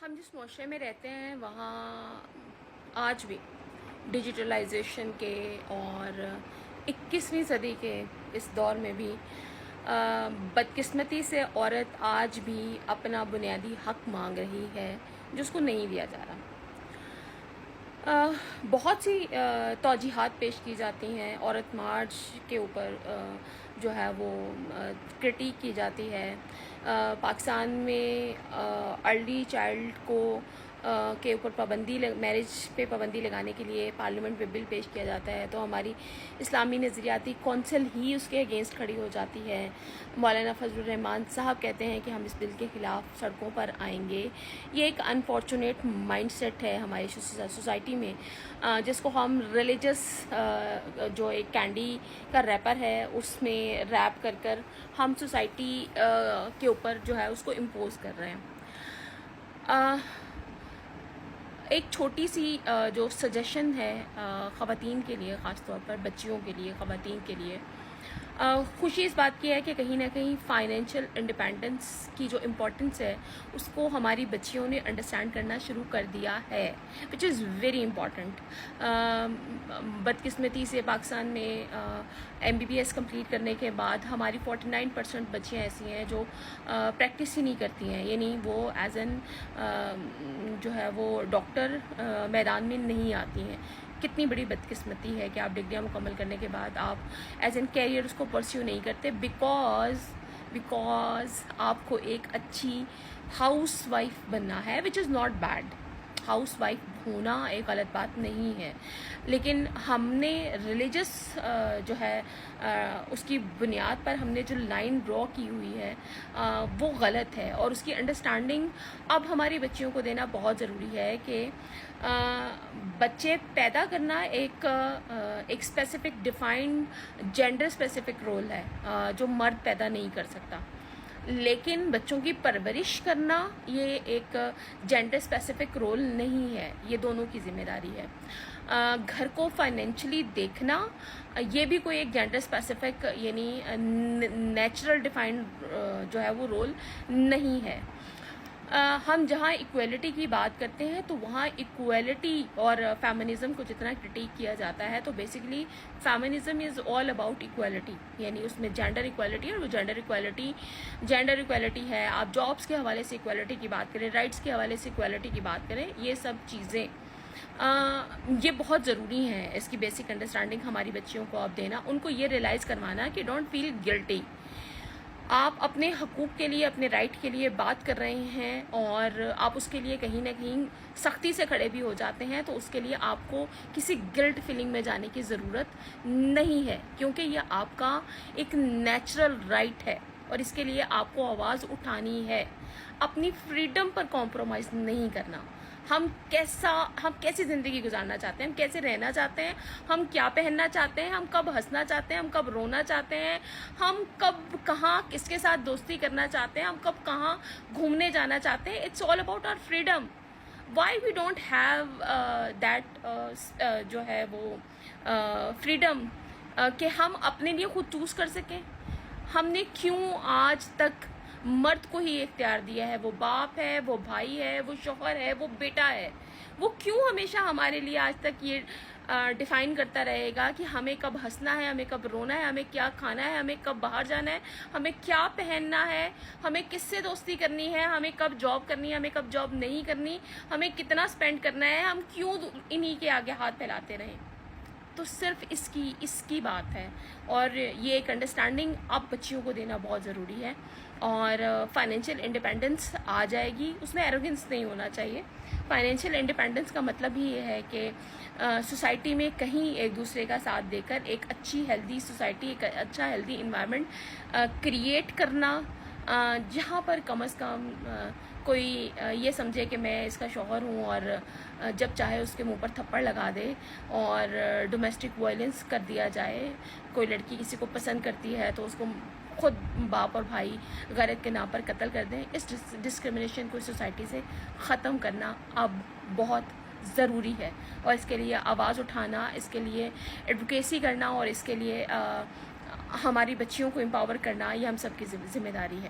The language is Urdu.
ہم جس معاشرے میں رہتے ہیں وہاں آج بھی ڈیجیٹلائزیشن کے اور 21ویں صدی کے اس دور میں بھی بدقسمتی سے عورت آج بھی اپنا بنیادی حق مانگ رہی ہے جو اس کو نہیں دیا جا رہا۔ بہت سی توجیحات پیش کی جاتی ہیں، عورت مارچ کے اوپر جو ہے وہ کرٹیک کی جاتی ہے۔ پاکستان میں ارلی چائلڈ کو کے اوپر پابندی میرج پہ پابندی لگانے کے لیے پارلیمنٹ میں بل پیش کیا جاتا ہے تو ہماری اسلامی نظریاتی کونسل ہی اس کے اگینسٹ کھڑی ہو جاتی ہے۔ مولانا فضل الرحمان صاحب کہتے ہیں کہ ہم اس بل کے خلاف سڑکوں پر آئیں گے۔ یہ ایک انفارچونیٹ مائنڈ سیٹ ہے ہماری سوسائٹی میں، جس کو ہم ریلیجس جو ایک کینڈی کا ریپر ہے اس میں ریپ کر کر ہم سوسائٹی کے اوپر جو ہے اس کو امپوز کر رہے ہیں۔ ایک چھوٹی سی جو سجیشن ہے خواتین کے لیے، خاص طور پر بچیوں کے لیے، خواتین کے لیے، خوشی اس بات کی ہے کہ کہیں نہ کہیں فائنینشیل انڈیپینڈنس کی جو امپورٹنس ہے اس کو ہماری بچیوں نے انڈرسٹینڈ کرنا شروع کر دیا ہے، وچ از ویری امپورٹنٹ۔ بدقسمتی سے پاکستان میں MBBS کمپلیٹ کرنے کے بعد ہماری 49% بچیاں ایسی ہیں جو پریکٹس ہی نہیں کرتی ہیں، یعنی وہ ایز این جو ہے وہ ڈاکٹر میدان میں نہیں آتی ہیں۔ کتنی بڑی بدقسمتی ہے کہ آپ ڈگریاں مکمل کرنے کے بعد آپ ایز این کیریئر اس کو پرسیو نہیں کرتے بیکاز آپ کو ایک اچھی ہاؤس وائف بننا ہے، which is not bad. Housewife ہونا ایک غلط بات نہیں ہے، لیکن ہم نے ریلیجس جو ہے اس کی بنیاد پر ہم نے جو لائن ڈرا کی ہوئی ہے وہ غلط ہے، اور اس کی انڈرسٹینڈنگ اب ہماری بچیوں کو دینا بہت ضروری ہے کہ بچے پیدا کرنا ایک specific defined gender specific role ہے جو مرد پیدا نہیں کر سکتا، لیکن بچوں کی پرورش کرنا یہ ایک جینڈر اسپیسیفک رول نہیں ہے، یہ دونوں کی ذمہ داری ہے۔ گھر کو فائنینشلی دیکھنا یہ بھی کوئی ایک جینڈر اسپیسیفک یعنی نیچرل ڈیفائنڈ جو ہے وہ رول نہیں ہے۔ ہم جہاں ایکویلٹی کی بات کرتے ہیں تو وہاں ایکویلٹی اور فیمنزم کو جتنا کرٹیک کیا جاتا ہے تو basically feminism is all about equality, یعنی اس میں جینڈر ایکویلٹی، اور وہ جینڈر ایکویلٹی ہے۔ آپ جابس کے حوالے سے ایکویلٹی کی بات کریں، رائٹس کے حوالے سے ایکویلٹی کی بات کریں، یہ سب چیزیں یہ بہت ضروری ہیں۔ اس کی بیسک انڈرسٹینڈنگ ہماری بچیوں کو آپ دینا، ان کو یہ ریئلائز کروانا کہ ڈونٹ فیل گلٹی، آپ اپنے حقوق کے لیے، اپنے رائٹ کے لیے بات کر رہے ہیں اور آپ اس کے لیے کہیں نہ کہیں سختی سے کھڑے بھی ہو جاتے ہیں، تو اس کے لیے آپ کو کسی گلٹ فیلنگ میں جانے کی ضرورت نہیں ہے، کیونکہ یہ آپ کا ایک نیچرل رائٹ ہے اور اس کے لیے آپ کو آواز اٹھانی ہے۔ اپنی فریڈم پر کمپرومائز نہیں کرنا۔ ہم کیسی زندگی گزارنا چاہتے ہیں، ہم کیسے رہنا چاہتے ہیں، ہم کیا پہننا چاہتے ہیں، ہم کب ہنسنا چاہتے ہیں، ہم کب رونا چاہتے ہیں، ہم کب کہاں کس کے ساتھ دوستی کرنا چاہتے ہیں، ہم کب کہاں گھومنے جانا چاہتے ہیں، it's all about our freedom. Why we don't have that جو ہے وہ فریڈم کہ ہم اپنے لیے خود چوز کر سکیں؟ ہم نے کیوں آج تک مرد کو ہی اختیار دیا ہے؟ وہ باپ ہے، وہ بھائی ہے، وہ شوہر ہے، وہ بیٹا ہے، وہ کیوں ہمیشہ ہمارے لیے آج تک یہ ڈیفائن کرتا رہے گا کہ ہمیں کب ہنسنا ہے، ہمیں کب رونا ہے، ہمیں کیا کھانا ہے، ہمیں کب باہر جانا ہے، ہمیں کیا پہننا ہے، ہمیں کس سے دوستی کرنی ہے، ہمیں کب جاب کرنی ہے، ہمیں کب جاب نہیں کرنی، ہمیں کتنا سپینڈ کرنا ہے، ہم کیوں انہی کے آگے ہاتھ پھیلاتے رہیں؟ تو صرف اس کی بات ہے، اور یہ ایک انڈرسٹینڈنگ اب بچیوں کو دینا بہت ضروری ہے، اور فائنینشیل انڈیپینڈنس آ جائے گی، اس میں ایروگنس نہیں ہونا چاہیے۔ فائنینشیل انڈیپینڈنس کا مطلب ہی یہ ہے کہ سوسائٹی میں کہیں ایک دوسرے کا ساتھ دے کر ایک اچھی ہیلدی سوسائٹی، ایک اچھا ہیلدی انوائرمنٹ کریٹ کرنا، جہاں پر کم از کم کوئی یہ سمجھے کہ میں اس کا شوہر ہوں اور جب چاہے اس کے منہ پر تھپڑ لگا دے اور ڈومیسٹک وائلنس کر دیا جائے۔ کوئی لڑکی کسی کو پسند کرتی ہے تو اس کو خود باپ اور بھائی غیرت کے نام پر قتل کر دیں۔ اس ڈسکرمنیشن کو سوسائٹی سے ختم کرنا اب بہت ضروری ہے، اور اس کے لیے آواز اٹھانا، اس کے لیے ایڈوکیسی کرنا، اور اس کے لیے ہماری بچیوں کو امپاور کرنا، یہ ہم سب کی ذمہ داری ہے۔